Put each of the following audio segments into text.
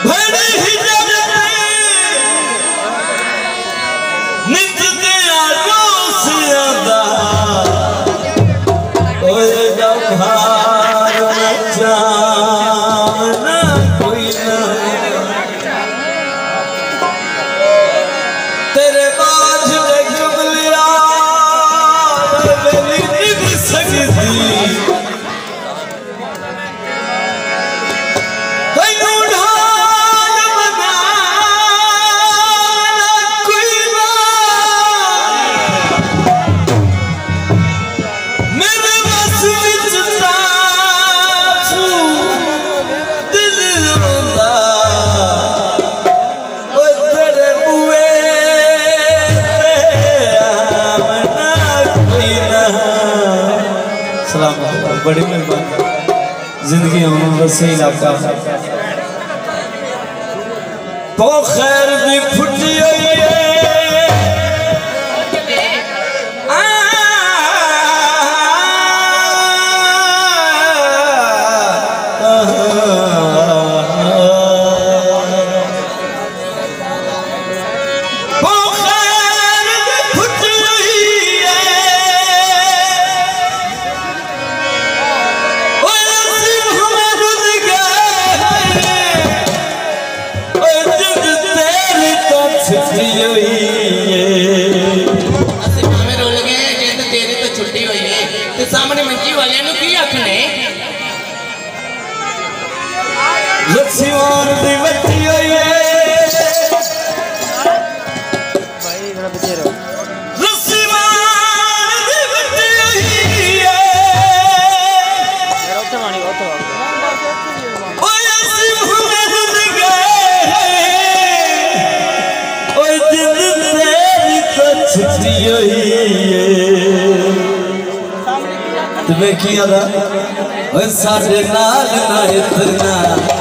भड़ी ही जगते नित के आरोस अदा ओए जभार जाना कोई ना तेरे बाज में जुगलिया मेरी निभ सकती बड़ी मेहरबानी जिंदगी हम वसी इलाका तो खैर दी फुटी हुई है सामने मंजी वाले नु की आखने लक्ष्मीवार दी बच्ची होई है भाई जरा बचे रहो लक्ष्मीवार दी बच्ची होई है मेरा उठे मानी उठो ओए सिंह में गए ओए जिंद तेरी तो छुट्टी होई है तुम्हें किया था सारे नाल ना इतना सारे नाल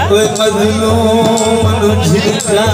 कोई मजलूम झिलका